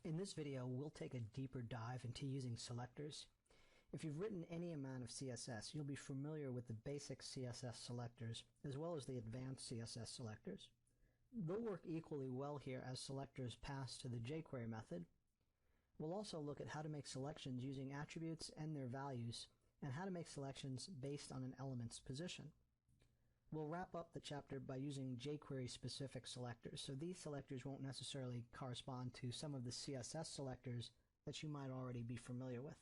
In this video, we'll take a deeper dive into using selectors. If you've written any amount of CSS, you'll be familiar with the basic CSS selectors as well as the advanced CSS selectors. They'll work equally well here as selectors pass to the jQuery method. We'll also look at how to make selections using attributes and their values, and how to make selections based on an element's position. We'll wrap up the chapter by using jQuery specific selectors, so these selectors won't necessarily correspond to some of the CSS selectors that you might already be familiar with.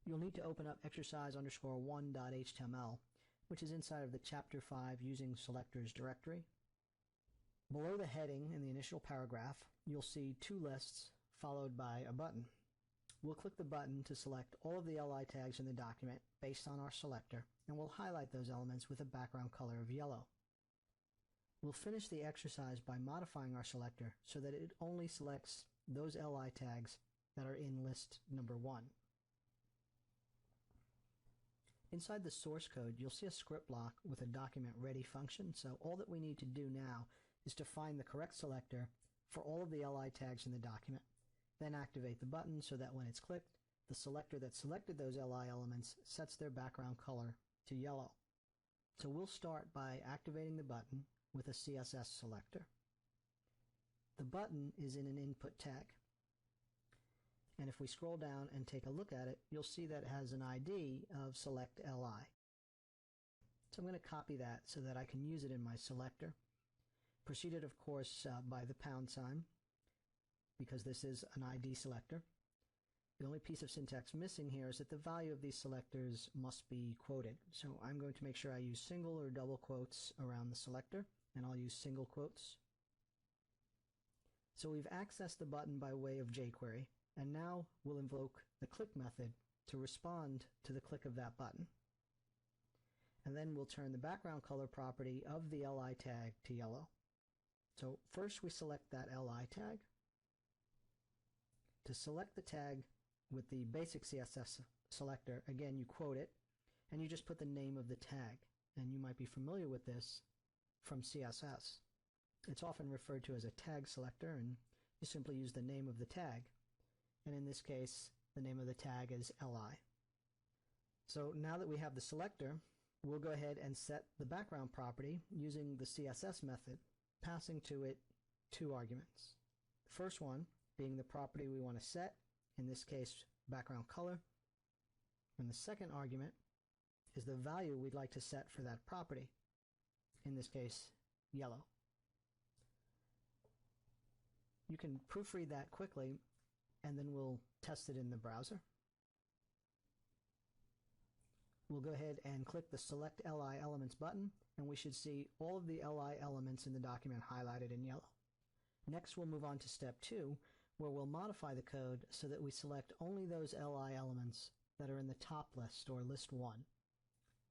You'll need to open up exercise_1.html, which is inside of the Chapter 5 Using Selectors directory. Below the heading in the initial paragraph, you'll see two lists followed by a button. We'll click the button to select all of the LI tags in the document based on our selector, and we'll highlight those elements with a background color of yellow. We'll finish the exercise by modifying our selector so that it only selects those LI tags that are in list number 1. Inside the source code, you'll see a script block with a document ready function, so all that we need to do now is to find the correct selector for all of the LI tags in the document, then activate the button so that when it's clicked, the selector that selected those LI elements sets their background color to yellow. So we'll start by activating the button with a CSS selector. The button is in an input tag. And if we scroll down and take a look at it, you'll see that it has an ID of select LI. So I'm going to copy that so that I can use it in my selector. Preceded, of course, by the £, because this is an ID selector. The only piece of syntax missing here is that the value of these selectors must be quoted. So I'm going to make sure I use single or double quotes around the selector, and I'll use single quotes. So we've accessed the button by way of jQuery, and now we'll invoke the click method to respond to the click of that button. And then we'll turn the background color property of the LI tag to yellow. So first we select that LI tag. To select the tag with the basic CSS selector, again, you quote it, and you just put the name of the tag. And you might be familiar with this from CSS. It's often referred to as a tag selector, and you simply use the name of the tag. And in this case, the name of the tag is LI. So now that we have the selector, we'll go ahead and set the background property using the CSS method, passing to it two arguments. The first one being the property we want to set, in this case background color, and the second argument is the value we'd like to set for that property, in this case yellow. You can proofread that quickly, and then we'll test it in the browser. We'll go ahead and click the Select LI Elements button, and we should see all of the LI elements in the document highlighted in yellow. Next, we'll move on to step 2, where we'll modify the code so that we select only those LI elements that are in the top list, or list 1.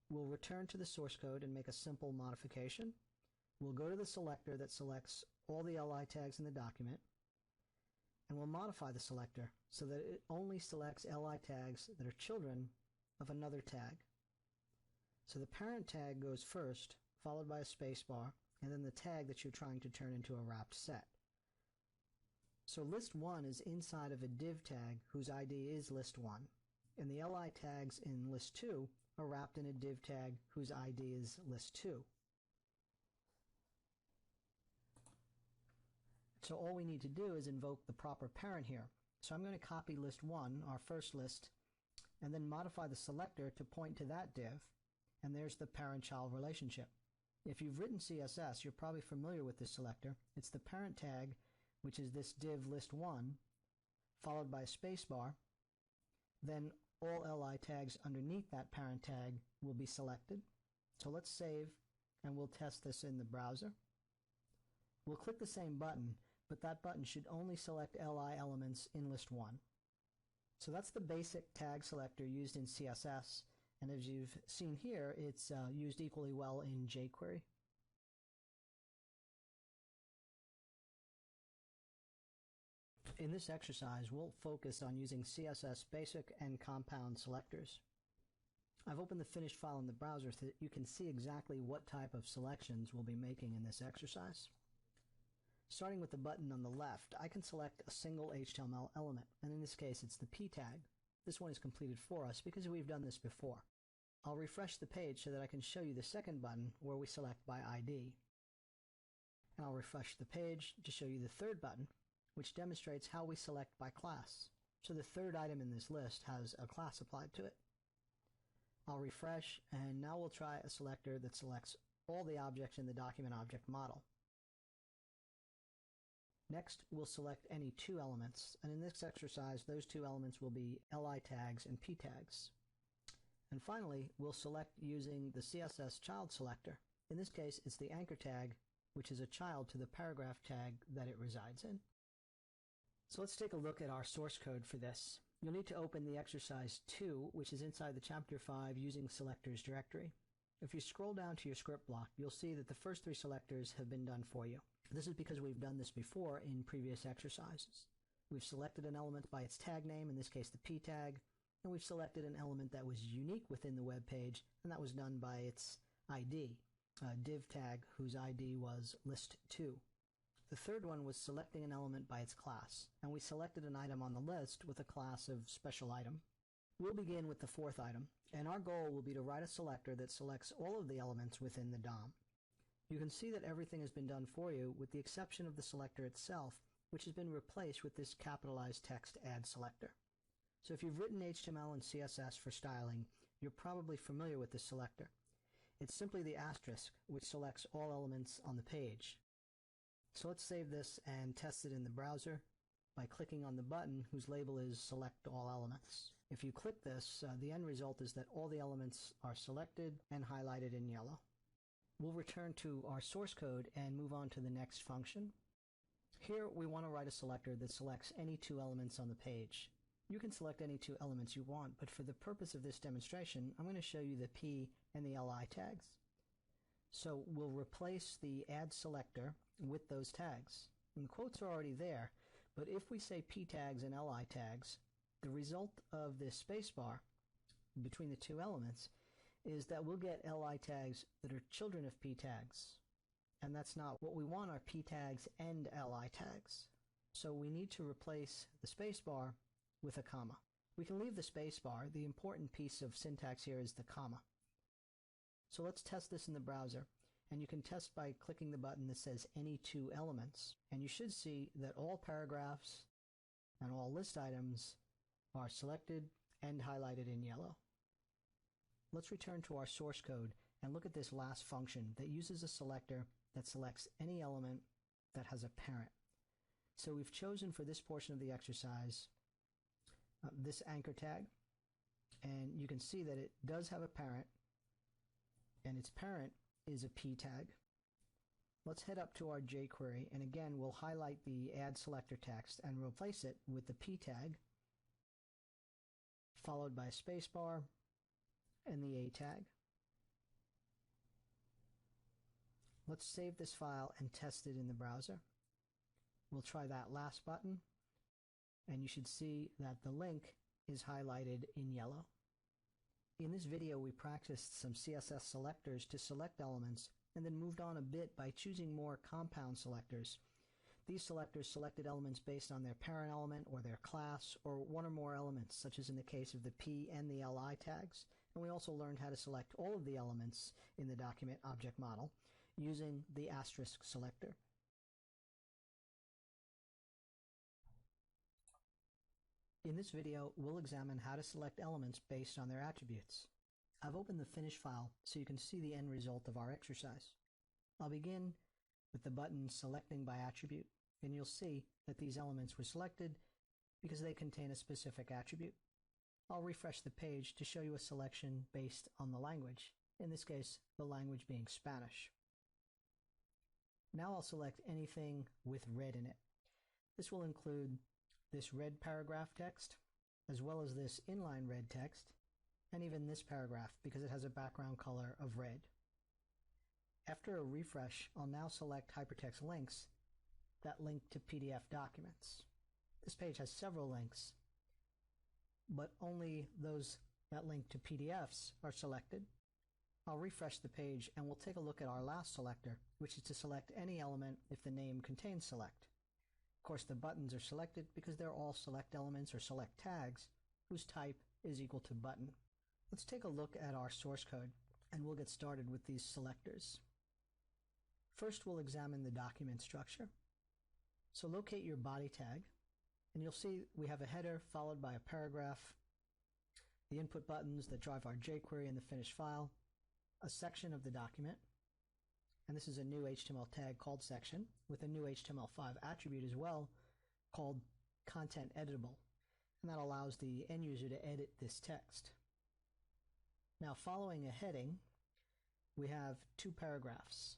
We'll return to the source code and make a simple modification. We'll go to the selector that selects all the LI tags in the document, and we'll modify the selector so that it only selects LI tags that are children of another tag. So the parent tag goes first, followed by a spacebar, and then the tag that you're trying to turn into a wrapped set. So list 1 is inside of a div tag whose ID is list 1, and the LI tags in list 2 are wrapped in a div tag whose ID is list 2. So all we need to do is invoke the proper parent here. So I'm going to copy list 1, our first list, and then modify the selector to point to that div, and there's the parent-child relationship. If you've written CSS, you're probably familiar with this selector. It's the parent tag, which is this div list 1, followed by a spacebar. Then all LI tags underneath that parent tag will be selected. So let's save, and we'll test this in the browser. We'll click the same button, but that button should only select LI elements in list 1. So that's the basic tag selector used in CSS, and as you've seen here, it's used equally well in jQuery. In this exercise, we'll focus on using CSS basic and compound selectors. I've opened the finished file in the browser so that you can see exactly what type of selections we'll be making in this exercise. Starting with the button on the left, I can select a single HTML element, and in this case it's the p tag. This one is completed for us because we've done this before. I'll refresh the page so that I can show you the second button where we select by ID. And I'll refresh the page to show you the third button, which demonstrates how we select by class. So the third item in this list has a class applied to it. I'll refresh, and now we'll try a selector that selects all the objects in the document object model. Next, we'll select any two elements, and in this exercise, those two elements will be li tags and p tags. And finally, we'll select using the CSS child selector. In this case, it's the anchor tag, which is a child to the paragraph tag that it resides in. So let's take a look at our source code for this. You'll need to open the exercise 2, which is inside the Chapter 5 Using Selectors directory. If you scroll down to your script block, you'll see that the first three selectors have been done for you. This is because we've done this before in previous exercises. We've selected an element by its tag name, in this case the p tag, and we've selected an element that was unique within the web page, and that was done by its ID, a div tag whose ID was list2. The third one was selecting an element by its class, and we selected an item on the list with a class of special item. We'll begin with the fourth item, and our goal will be to write a selector that selects all of the elements within the DOM. You can see that everything has been done for you with the exception of the selector itself, which has been replaced with this capitalized text add selector. So if you've written HTML and CSS for styling, you're probably familiar with this selector. It's simply the asterisk, which selects all elements on the page. So let's save this and test it in the browser by clicking on the button whose label is Select All Elements. If you click this, the end result is that all the elements are selected and highlighted in yellow. We'll return to our source code and move on to the next function. Here we want to write a selector that selects any two elements on the page. You can select any two elements you want, but for the purpose of this demonstration, I'm going to show you the p and the li tags. So we'll replace the add selector with those tags. And the quotes are already there, but if we say p tags and li tags, the result of this spacebar between the two elements is that we'll get li tags that are children of p tags. And that's not what we want. Our p tags and li tags. So we need to replace the spacebar with a comma. We can leave the spacebar. The important piece of syntax here is the comma. So let's test this in the browser, and you can test by clicking the button that says any two elements, and you should see that all paragraphs and all list items are selected and highlighted in yellow. Let's return to our source code and look at this last function that uses a selector that selects any element that has a parent. So we've chosen for this portion of the exercise this anchor tag, and you can see that it does have a parent, and its parent is a p tag. Let's head up to our jQuery, and again we'll highlight the add selector text and replace it with the p tag, followed by a spacebar and the a tag. Let's save this file and test it in the browser. We'll try that last button, and you should see that the link is highlighted in yellow. In this video, we practiced some CSS selectors to select elements and then moved on a bit by choosing more compound selectors. These selectors selected elements based on their parent element or their class or one or more elements, such as in the case of the p and the li tags. And we also learned how to select all of the elements in the document object model using the asterisk selector. In this video, we'll examine how to select elements based on their attributes. I've opened the finish file so you can see the end result of our exercise. I'll begin with the button Selecting by Attribute, and you'll see that these elements were selected because they contain a specific attribute. I'll refresh the page to show you a selection based on the language, in this case, the language being Spanish. Now I'll select anything with red in it. This will include this red paragraph text, as well as this inline red text, and even this paragraph because it has a background color of red. After a refresh, I'll now select hypertext links that link to PDF documents. This page has several links, but only those that link to PDFs are selected. I'll refresh the page and we'll take a look at our last selector, which is to select any element if the name contains select. Of course, the buttons are selected because they're all select elements or select tags whose type is equal to button. Let's take a look at our source code and we'll get started with these selectors. First, we'll examine the document structure. So locate your body tag, and you'll see we have a header followed by a paragraph, the input buttons that drive our jQuery and the finished file, a section of the document, and this is a new HTML tag called section with a new HTML5 attribute as well called content editable, and that allows the end user to edit this text. Now, following a heading, we have two paragraphs,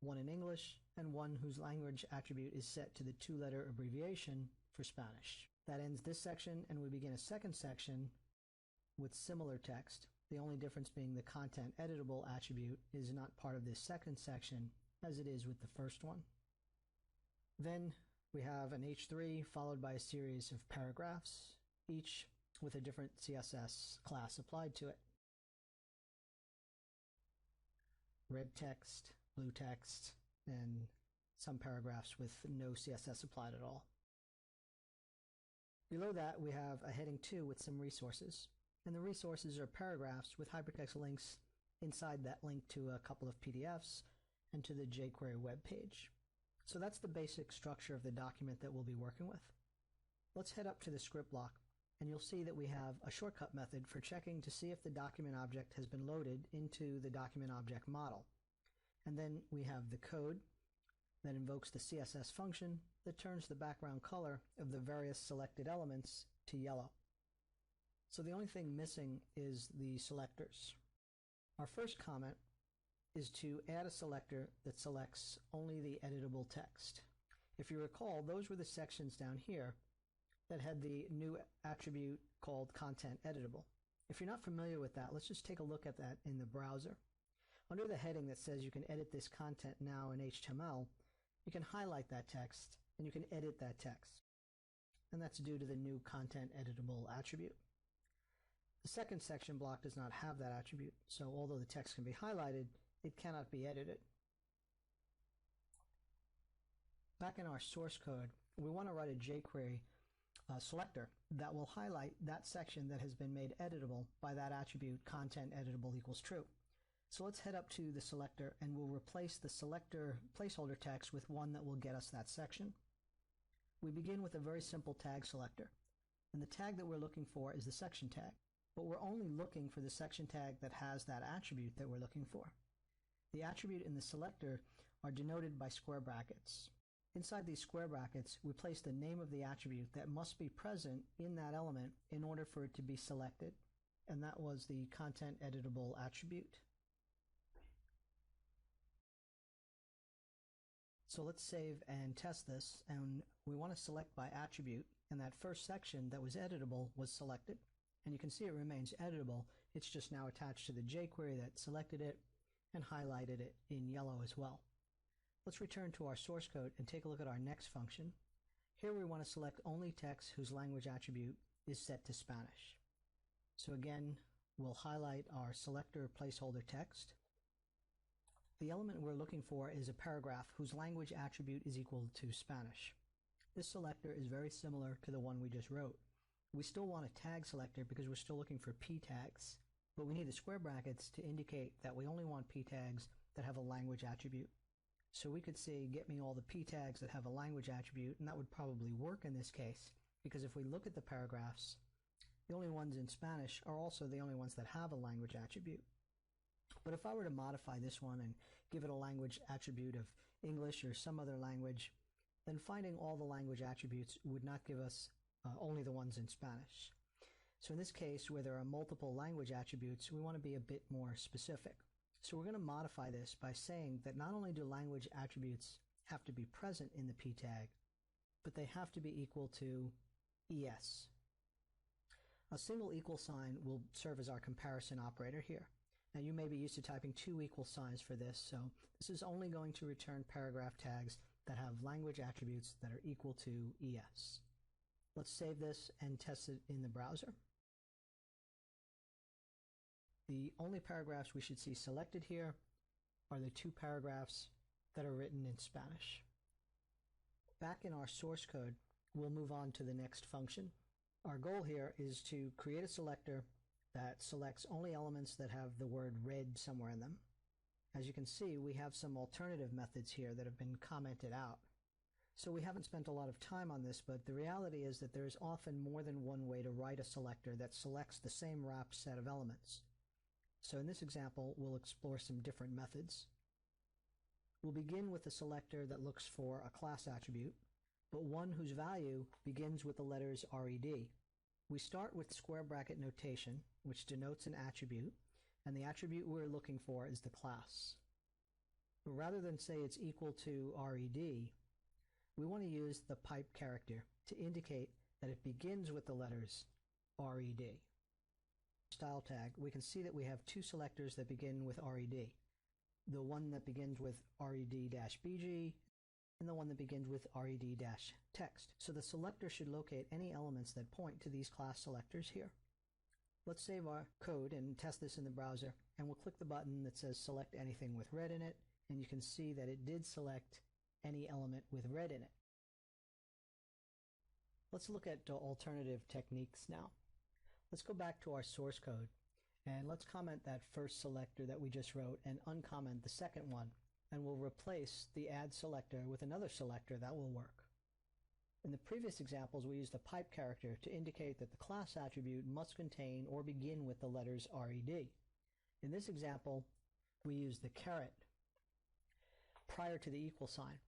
one in English and one whose language attribute is set to the two-letter abbreviation for Spanish. That ends this section, and we begin a second section with similar text, the only difference being the content editable attribute is not part of this second section as it is with the first one. Then we have an H3 followed by a series of paragraphs, each with a different CSS class applied to it. Red text, blue text, and some paragraphs with no CSS applied at all. Below that, we have a heading 2 with some resources, and the resources are paragraphs with hypertext links inside that link to a couple of PDFs and to the jQuery web page. So that's the basic structure of the document that we'll be working with. Let's head up to the script block, and you'll see that we have a shortcut method for checking to see if the document object has been loaded into the document object model. And then we have the code that invokes the CSS function that turns the background color of the various selected elements to yellow. So the only thing missing is the selectors. Our first comment is to add a selector that selects only the editable text. If you recall, those were the sections down here that had the new attribute called content editable. If you're not familiar with that, let's just take a look at that in the browser. Under the heading that says you can edit this content now in HTML, you can highlight that text and you can edit that text. And that's due to the new content editable attribute. The second section block does not have that attribute, so although the text can be highlighted, it cannot be edited. Back in our source code, we want to write a jQuery selector that will highlight that section that has been made editable by that attribute content editable equals true. So let's head up to the selector and we'll replace the selector placeholder text with one that will get us that section. We begin with a very simple tag selector, and the tag that we're looking for is the section tag, but we're only looking for the section tag that has that attribute that we're looking for. The attribute in the selector are denoted by square brackets. Inside these square brackets, we place the name of the attribute that must be present in that element in order for it to be selected, and that was the content editable attribute. So let's save and test this, and we want to select by attribute, and that first section that was editable was selected. And you can see it remains editable, it's just now attached to the jQuery that selected it and highlighted it in yellow as well. Let's return to our source code and take a look at our next function. Here we want to select only text whose language attribute is set to Spanish. So again, we'll highlight our selector placeholder text. The element we're looking for is a paragraph whose language attribute is equal to Spanish. This selector is very similar to the one we just wrote. We still want a tag selector because we're still looking for p tags, but we need the square brackets to indicate that we only want p tags that have a language attribute. So we could say, get me all the p tags that have a language attribute, and that would probably work in this case, because if we look at the paragraphs, the only ones in Spanish are also the only ones that have a language attribute. But if I were to modify this one and give it a language attribute of English or some other language, then finding all the language attributes would not give us only the ones in Spanish. So in this case, where there are multiple language attributes, we want to be a bit more specific. So we're going to modify this by saying that not only do language attributes have to be present in the p tag, but they have to be equal to ES. A single equal sign will serve as our comparison operator here. Now you may be used to typing two equal signs for this, so this is only going to return paragraph tags that have language attributes that are equal to ES. Let's save this and test it in the browser. The only paragraphs we should see selected here are the 2 paragraphs that are written in Spanish. Back in our source code, we'll move on to the next function. Our goal here is to create a selector that selects only elements that have the word red somewhere in them. As you can see, we have some alternative methods here that have been commented out. So we haven't spent a lot of time on this, but the reality is that there is often more than one way to write a selector that selects the same wrapped set of elements. So in this example, we'll explore some different methods. We'll begin with a selector that looks for a class attribute, but one whose value begins with the letters RED. We start with square bracket notation, which denotes an attribute, and the attribute we're looking for is the class. But rather than say it's equal to RED, we want to use the pipe character to indicate that it begins with the letters RED. Style tag, we can see that we have 2 selectors that begin with RED. The one that begins with RED-BG and the one that begins with RED-text. So the selector should locate any elements that point to these class selectors here. Let's save our code and test this in the browser, and we'll click the button that says select anything with red in it, and you can see that it did select any element with red in it. Let's look at alternative techniques now. Let's go back to our source code, and let's comment that first selector that we just wrote and uncomment the second one, and we'll replace the add selector with another selector that will work. In the previous examples, we used the pipe character to indicate that the class attribute must contain or begin with the letters RED. In this example, we use the caret prior to the equal sign,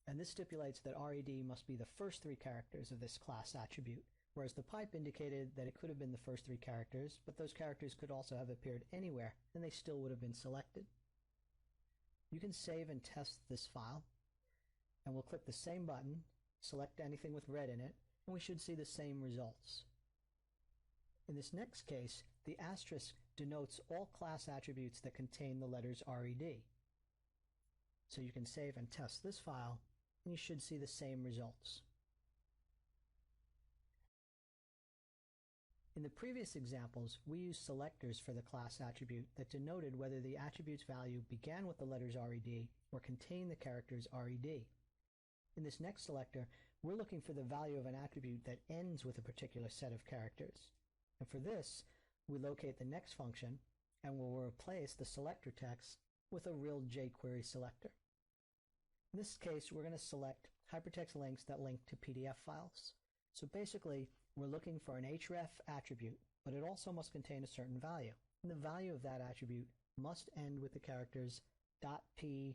and this stipulates that RED must be the first 3 characters of this class attribute, whereas the pipe indicated that it could have been the first 3 characters, but those characters could also have appeared anywhere, and they still would have been selected. You can save and test this file, and we'll click the same button, select anything with red in it, and we should see the same results. In this next case, the asterisk denotes all class attributes that contain the letters RED. So you can save and test this file, and you should see the same results. In the previous examples, we used selectors for the class attribute that denoted whether the attribute's value began with the letters RED or contained the characters RED. In this next selector, we're looking for the value of an attribute that ends with a particular set of characters. And for this, we locate the next function, and we'll replace the selector text with a real jQuery selector. In this case, we're going to select hypertext links that link to PDF files. So basically, we're looking for an href attribute, but it also must contain a certain value. And the value of that attribute must end with the characters .pdf.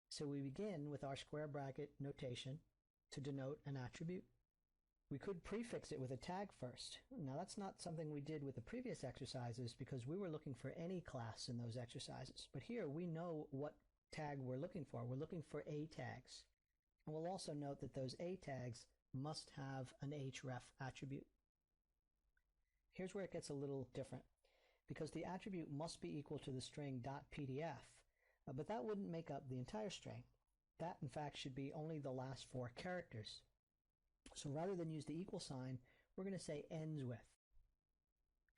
So we begin with our square bracket notation to denote an attribute. We could prefix it with a tag first. Now that's not something we did with the previous exercises because we were looking for any class in those exercises. But here we know what tag we're looking for. We're looking for A tags. And we'll also note that those A tags must have an href attribute. Here's where it gets a little different, because the attribute must be equal to the string .pdf, but that wouldn't make up the entire string. That, in fact, should be only the last 4 characters. So rather than use the equal sign, we're going to say ends with,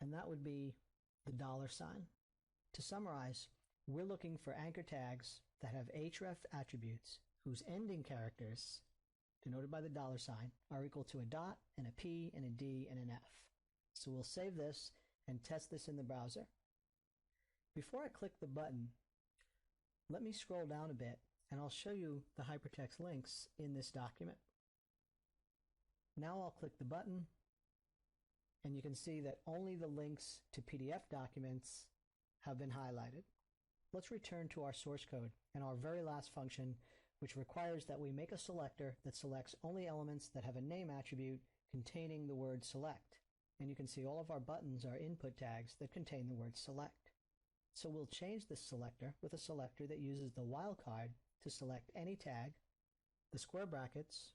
and that would be the $sign. To summarize, we're looking for anchor tags that have href attributes whose ending characters, denoted by the $sign, are equal to a dot and a P and a D and an F. So we'll save this and test this in the browser. Before I click the button, let me scroll down a bit and I'll show you the hypertext links in this document. Now I'll click the button and you can see that only the links to PDF documents have been highlighted. Let's return to our source code and our very last function, which requires that we make a selector that selects only elements that have a name attribute containing the word select. And you can see all of our buttons are input tags that contain the word select. So we'll change this selector with a selector that uses the wildcard to select any tag, the square brackets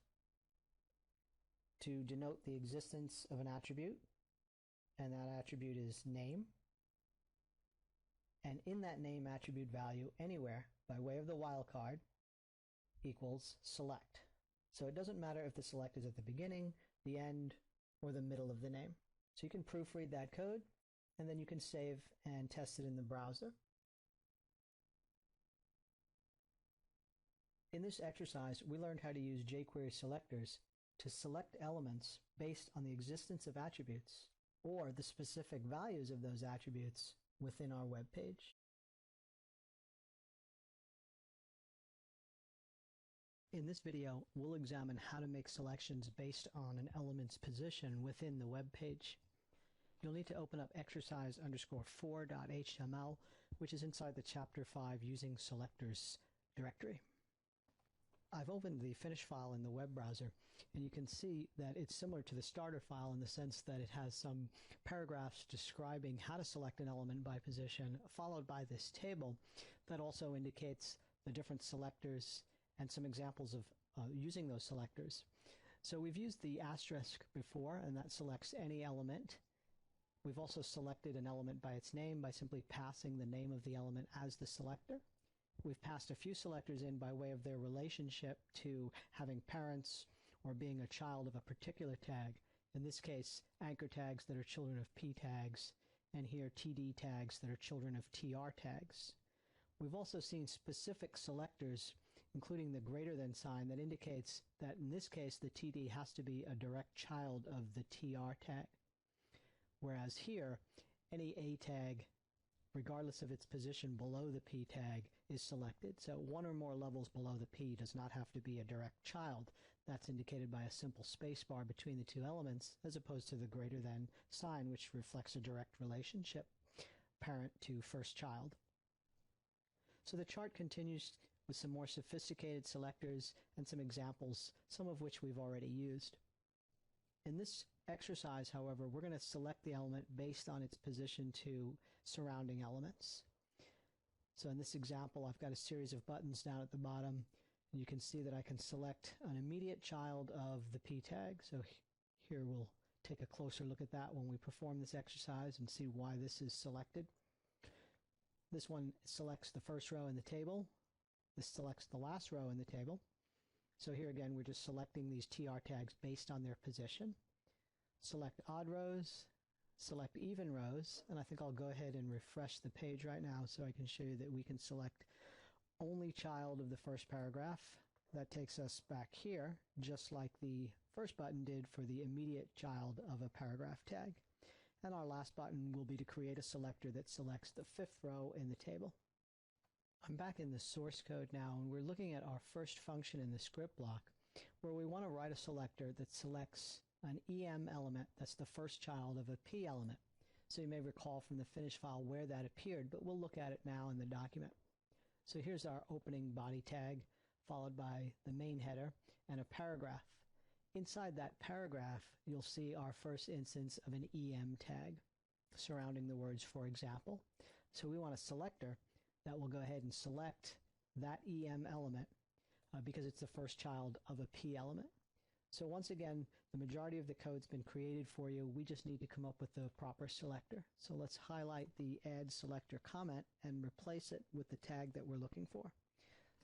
to denote the existence of an attribute, and that attribute is name, and in that name attribute value anywhere by way of the wildcard equals select. So it doesn't matter if the select is at the beginning, the end, or the middle of the name. So you can proofread that code and then you can save and test it in the browser. In this exercise, we learned how to use jQuery selectors to select elements based on the existence of attributes or the specific values of those attributes within our web page. In this video, we'll examine how to make selections based on an element's position within the web page. You'll need to open up exercise_4.html, which is inside the Chapter 5 Using Selectors directory. I've opened the finished file in the web browser, and you can see that it's similar to the starter file in the sense that it has some paragraphs describing how to select an element by position, followed by this table that also indicates the different selectors and some examples of using those selectors. So we've used the asterisk before, and that selects any element. We've also selected an element by its name by simply passing the name of the element as the selector. We've passed a few selectors in by way of their relationship to having parents or being a child of a particular tag. In this case, anchor tags that are children of p tags, and here TD tags that are children of TR tags. We've also seen specific selectors, including the greater than sign, that indicates that in this case the TD has to be a direct child of the TR tag. Whereas here, any A tag, regardless of its position below the P tag, is selected. So one or more levels below the P does not have to be a direct child. That's indicated by a simple space bar between the two elements, as opposed to the greater than sign, which reflects a direct relationship, parent to first child. So the chart continues with some more sophisticated selectors and some examples, some of which we've already used. In this exercise, however, we're going to select the element based on its position to surrounding elements. So in this example, I've got a series of buttons down at the bottom. You can see that I can select an immediate child of the P tag. So here we'll take a closer look at that when we perform this exercise and see why this is selected. This one selects the first row in the table. This selects the last row in the table. So here again, we're just selecting these TR tags based on their position. Select odd rows, select even rows, and I think I'll go ahead and refresh the page right now so I can show you that we can select only child of the first paragraph. That takes us back here, just like the first button did for the immediate child of a paragraph tag. And our last button will be to create a selector that selects the fifth row in the table. I'm back in the source code now, and we're looking at our first function in the script block, where we want to write a selector that selects an EM element that's the first child of a P element. So you may recall from the finished file where that appeared, but we'll look at it now in the document. So here's our opening body tag, followed by the main header and a paragraph. Inside that paragraph, you'll see our first instance of an EM tag surrounding the words "for example." So we want a selector that will go ahead and select that EM element because it's the first child of a P element. So once again, the majority of the code's been created for you. We just need to come up with the proper selector. So let's highlight the add selector comment and replace it with the tag that we're looking for.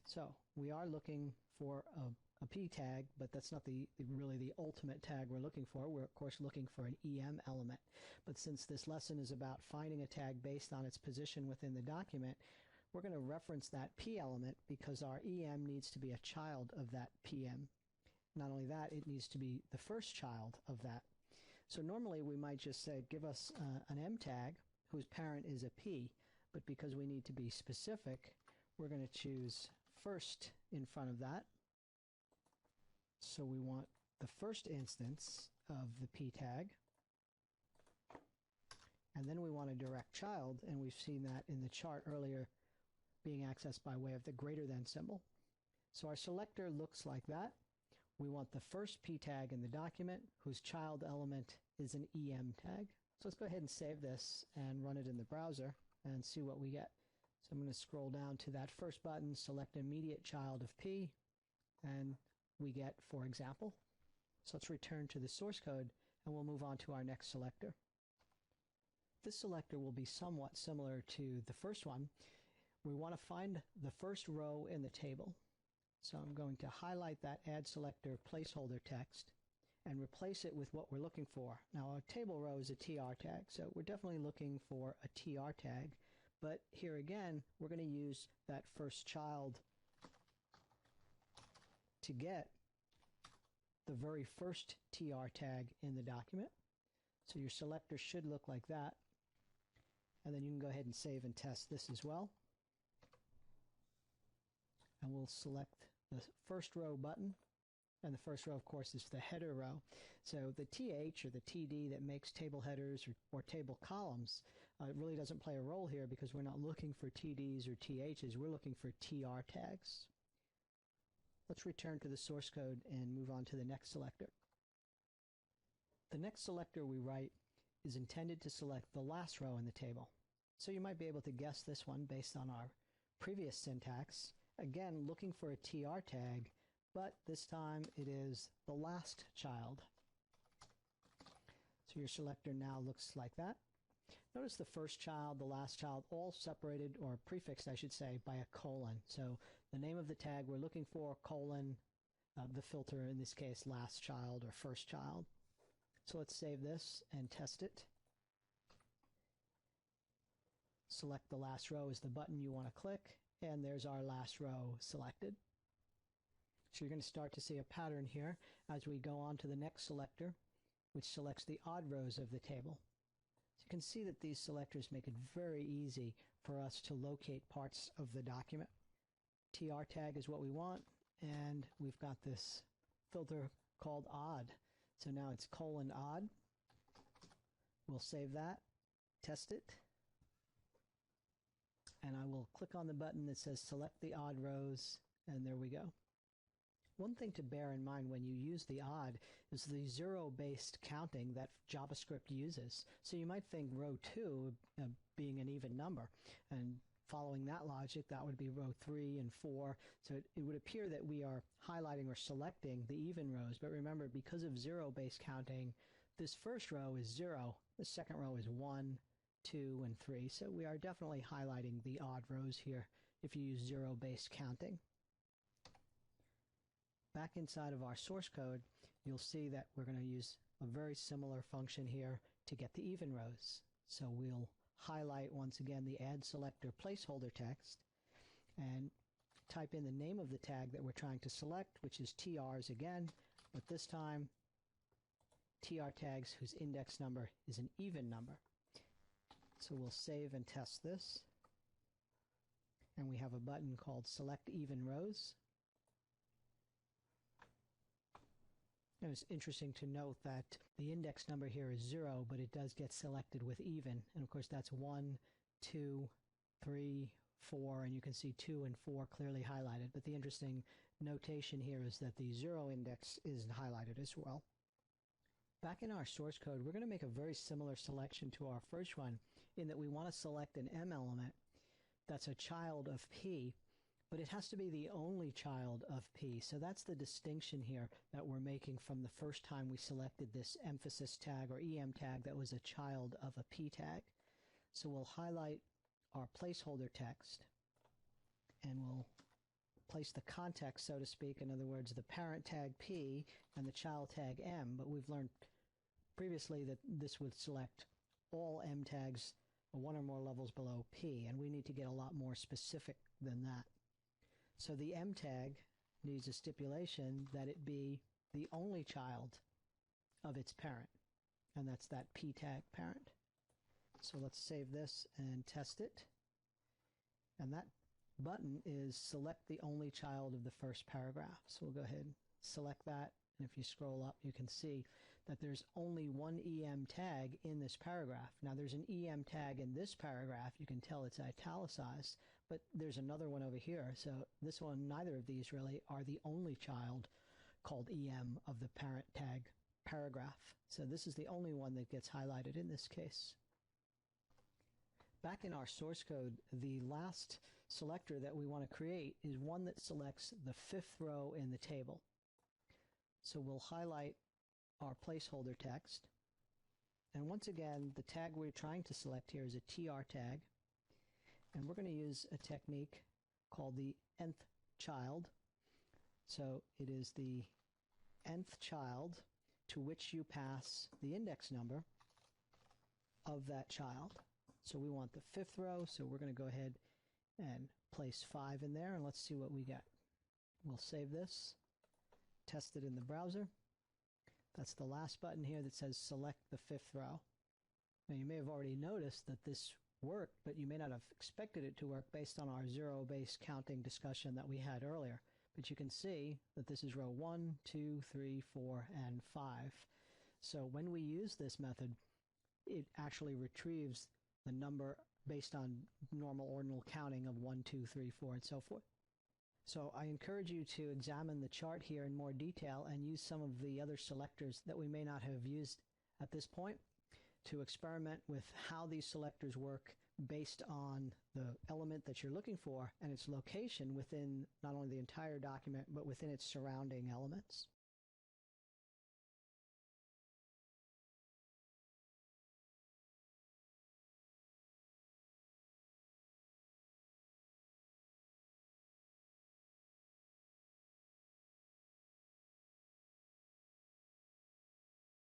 So we are looking for a P tag, but that's not really the ultimate tag we're looking for. We're of course looking for an EM element. But since this lesson is about finding a tag based on its position within the document, we're going to reference that P element because our EM needs to be a child of that PM. Not only that, it needs to be the first child of that. So normally we might just say, give us an M tag whose parent is a P, but because we need to be specific, we're going to choose first in front of that. So we want the first instance of the P tag. And then we want a direct child, and we've seen that in the chart earlier being accessed by way of the greater than symbol. So our selector looks like that. We want the first P tag in the document whose child element is an EM tag. So let's go ahead and save this and run it in the browser and see what we get. So I'm going to scroll down to that first button, select immediate child of P, and we get "for example." So let's return to the source code and we'll move on to our next selector. This selector will be somewhat similar to the first one. We want to find the first row in the table. So I'm going to highlight that add selector placeholder text and replace it with what we're looking for. Now, a table row is a TR tag, so we're definitely looking for a TR tag. But here again, we're going to use that first child to get the very first TR tag in the document. So your selector should look like that. And then you can go ahead and save and test this as well. And we'll select the first row button. And the first row, of course, is the header row. So the TH or the TD that makes table headers or table columns really doesn't play a role here because we're not looking for TDs or THs. We're looking for TR tags. Let's return to the source code and move on to the next selector. The next selector we write is intended to select the last row in the table. So you might be able to guess this one based on our previous syntax. Again, looking for a TR tag, but this time it is the last child. So your selector now looks like that. Notice the first child, the last child, all separated, or prefixed, I should say, by a colon. So the name of the tag we're looking for, colon, the filter, in this case, last child or first child. So let's save this and test it. Select the last row as the button you want to click, and there's our last row selected. So you're going to start to see a pattern here as we go on to the next selector, which selects the odd rows of the table. So you can see that these selectors make it very easy for us to locate parts of the document. TR tag is what we want, and we've got this filter called odd. So now it's colon odd. We'll save that, test it, and I will click on the button that says select the odd rows, and there we go. One thing to bear in mind when you use the odd is the zero-based counting that JavaScript uses. So you might think row 2 being an even number, and following that logic, that would be row 3 and 4. So it would appear that we are highlighting or selecting the even rows, but remember, because of zero-based counting, this first row is 0, the second row is 1, 2, and 3. So we are definitely highlighting the odd rows here if you use zero-based counting. Back inside of our source code, you'll see that we're going to use a very similar function here to get the even rows. So we'll highlight once again the add selector placeholder text and type in the name of the tag that we're trying to select, which is TRs again, but this time TR tags whose index number is an even number. So we'll save and test this, and we have a button called Select Even Rows. And it's interesting to note that the index number here is 0, but it does get selected with even. And of course that's 1, 2, 3, 4, and you can see 2 and 4 clearly highlighted. But the interesting notation here is that the 0 index is highlighted as well. Back in our source code, we're going to make a very similar selection to our first one in that we want to select an M element that's a child of P, but it has to be the only child of P. So that's the distinction here that we're making from the first time we selected this emphasis tag or EM tag that was a child of a P tag. So we'll highlight our placeholder text and we'll place the context, so to speak, in other words, the parent tag P and the child tag M, but we've learned previously that this would select all M tags one or more levels below P, and we need to get a lot more specific than that. So the M tag needs a stipulation that it be the only child of its parent, and that's that P tag parent. So let's save this and test it. And that button is select the only child of the first paragraph. So we'll go ahead and select that, and if you scroll up you can see that there's only one EM tag in this paragraph. Now there's an EM tag in this paragraph, you can tell it's italicized, but there's another one over here. So this one, neither of these really are the only child called EM of the parent tag paragraph. So this is the only one that gets highlighted in this case. Back in our source code, the last selector that we want to create is one that selects the fifth row in the table. So we'll highlight our placeholder text. And once again, the tag we're trying to select here is a TR tag. And we're going to use a technique called the nth child. So it is the nth child to which you pass the index number of that child. So we want the fifth row, so we're going to go ahead and place 5 in there, and let's see what we get. We'll save this, test it in the browser. That's the last button here that says select the fifth row. Now you may have already noticed that this worked, but you may not have expected it to work based on our zero-based counting discussion that we had earlier. But you can see that this is row 1, 2, 3, 4, and 5. So when we use this method, it actually retrieves the number based on normal ordinal counting of 1, 2, 3, 4, and so forth. So I encourage you to examine the chart here in more detail and use some of the other selectors that we may not have used at this point to experiment with how these selectors work based on the element that you're looking for and its location within not only the entire document but within its surrounding elements.